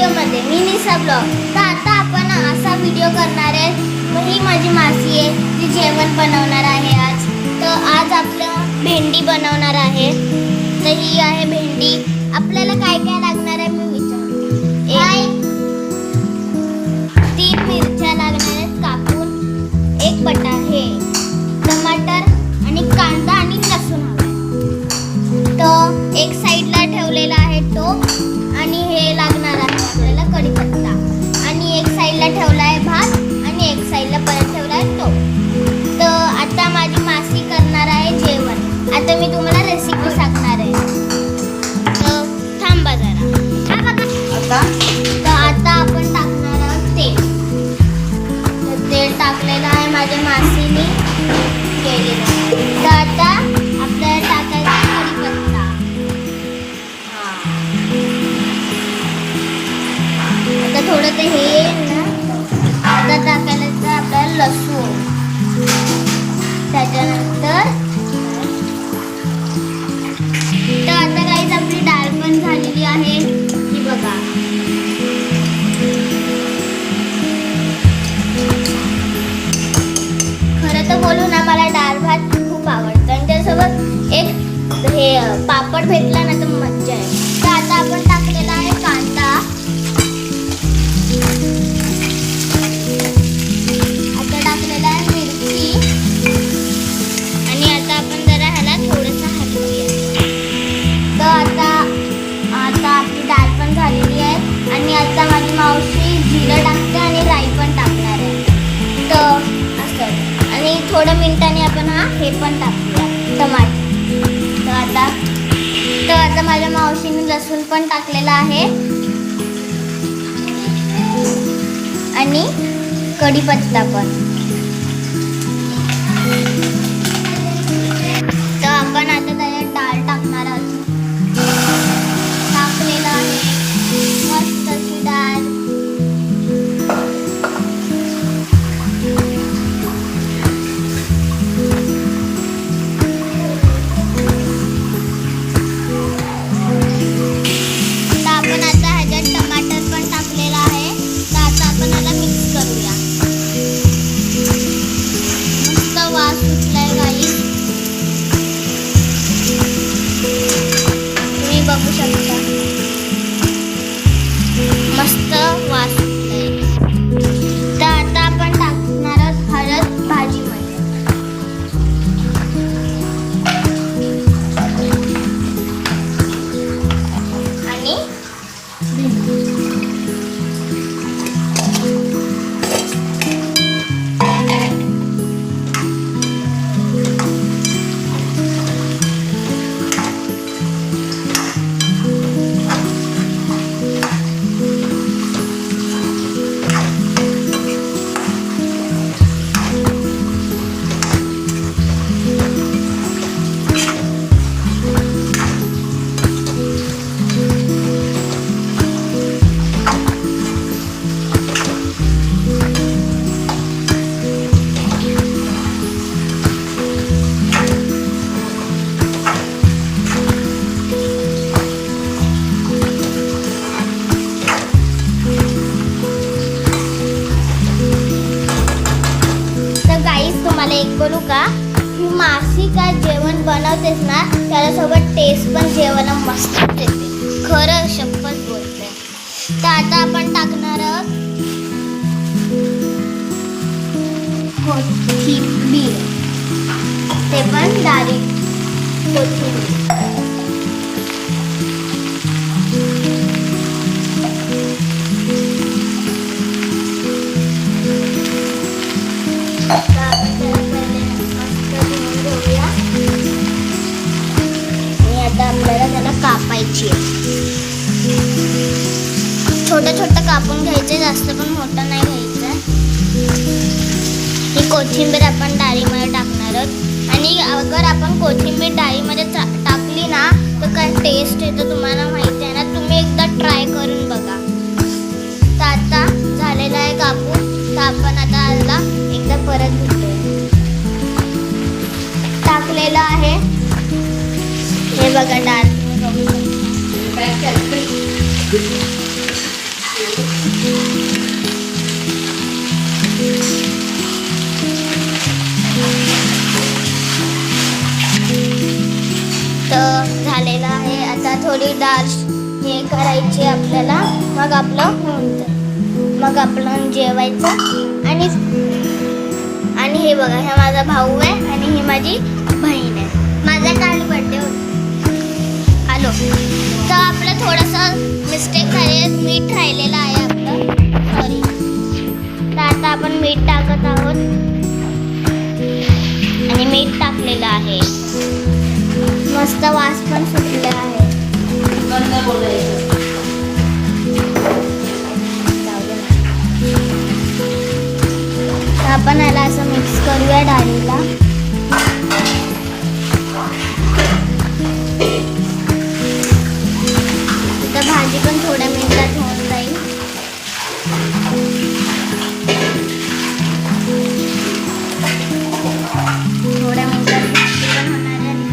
व्हिडिओमध्ये मी निशा ब्लॉग. तर आता आपण असा व्हिडिओ करणार आहे. ही माझी मासी आहे, जी जेवण बनवणार आहे आज. तर आज आपलं भेंडी बनवणार आहे. तर ही आहे भेंडी. आपल्याला काय काय लागणार आहे मी विचारते. 3 मिरच्या लागणार आहेत कापून, 1 बटाटे, टमाटर आणि कांदा आणि लसूण हवा. तर एक साईडला ठेवलेला आहे तो, आणि हे लागणार आहे आपल्याला कढीपत्ता. आणि एक साईडला ठेवला आहे भात, आणि एक साईडला परत ठेवला आहे तो. तर आता माझी मासी करणार आहे जेवण. आता मी तुम्हाला रेसिपी सांगणार आहे. तर थांबा जरा. तर आता आपण टाकणार आहोत तेल. तर तेल टाकलेलं आहे माझ्या मासीने केलेलं आहे. तर आता आपल्याला टाकायचा कढीपत्ता. आता थोडं ते हे ना, आता टाकायचं आपल्याला लसूण. त्याच्यानंतर तर आता काहीच आपली डाळ पण झालेली आहे. ही बघा. खरं तर बोलू ना, मला डाळ भात खूप आवडतं आणि त्यासोबत एक हे पापड भेटला ना तर मज्जा आहे. तर आता आपण टाकलेला आहे कांदा. आता टाकलेला आहे मिरची. आणि आता आपण जरा ह्याला थोडंसं हलवूया. तर आता आपली डाळ पण झालेली आहे. आणि आता माझी मावशी जिरं टाकते आणि राई पण टाकणार आहे. तर असं, आणि थोड्या मिनिटांनी आपण हे पण टाकूया टमाटर. तर आता माझ्या मावशीने लसूण पण टाकलेला आहे आणि कढीपत्ता पण. तर आपण आता त्याच्यात डाळ टाकणार आहोत. टाकलेलं आहे मस्त अशी डाळ. तर आपण आता ह्याच्यात टमाटर पण टाकलेला आहे. तर आता आपण याला मिक्स करूया. मस्त वास सुटलाय गाई, तुम्ही बघू शकता. मस्त वास सुटलाय. तर आता आपण टाकणार आहोत हळद भाजीमध्ये. आणि तुम्हाला एक बोलू का, ही मासी काय जेवण बनवतेस ना, त्याच्यासोबत टेस्ट पण जेवण मस्त येते. खरं शपथ बोलते. तर आता आपण टाकणार आहोत कोथिंबीर. ते पण डायरेक्ट कोथिंबीर. आपल्याला त्याला कापायची आहे. छोटं छोटं कापून घ्यायचं, जास्त पण मोठं नाही घ्यायचं. ही कोथिंबीर आपण डाळीमध्ये टाकणार आहोत. आणि अगर आपण कोथिंबीर डाळीमध्ये टाकली ना तर काय टेस्ट येतं तुम्हाला माहिती आहे ना. तुम्ही एकदा ट्राय करून बघा. तर आता झालेलं आहे कापून. तर आपण आता याला एकदा परत घेतोय. टाकलेलं आहे हे बघा डाळ. थोडी डाळ हे करायची आपल्याला, मग आपलं होऊन जाईल. मग आपण जेवायचं. आणि हे बघा, हे माझा भाऊ आहे आणि ही माझी बहीण आहे. माझा काल बर्थडे होता. हॅलो, तर आपलं थोडंसं मिस्टेक झाली आहे, मीठ राहिलेलं आहे आपलं, सॉरी. तर आता आपण मीठ टाकत आहोत आणि मीठ टाकलेलं आहे. मस्त वास पण सुटला आहे. तर आपण याला असं मिक्स करूया डाळीला. तर भाजी पण थोड्या मिनिटात होऊन जाईल. थोड्या मिनिटात भाजी पण होणार आहे.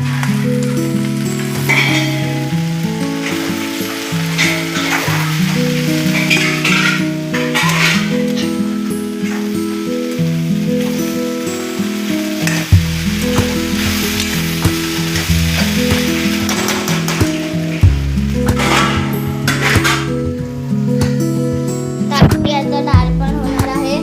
डाळ पण होणार आहे.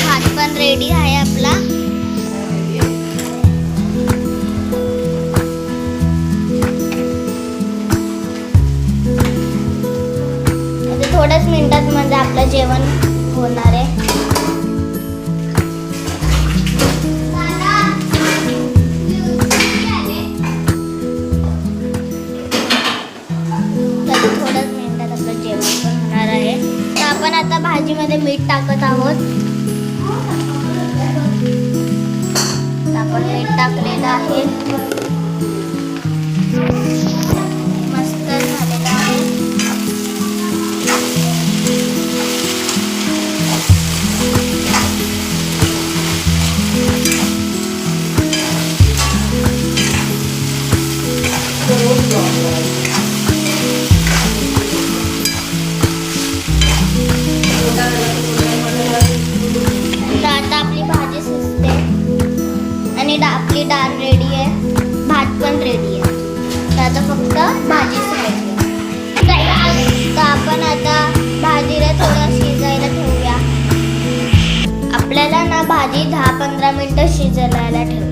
भात पण रेडी आहे आपला. आता थोड्याच मिनिटात म्हणजे आपलं जेवण होणार आहे. आपण आता भाजीमध्ये मीठ टाकत आहोत. आपण मीठ टाकलेलं आहे. मस्त झालेलं आहे. आता आपली भाजी शिजते आणि आपली डाळ रेडी आहे. भात पण रेडी आहे. तर आता फक्त भाजी शिजायची. तर आपण आता भाजीला थोडं शिजायला ठेवूया. आपल्याला ना भाजी 10-15 मिनिटं शिजायला ठेवूया.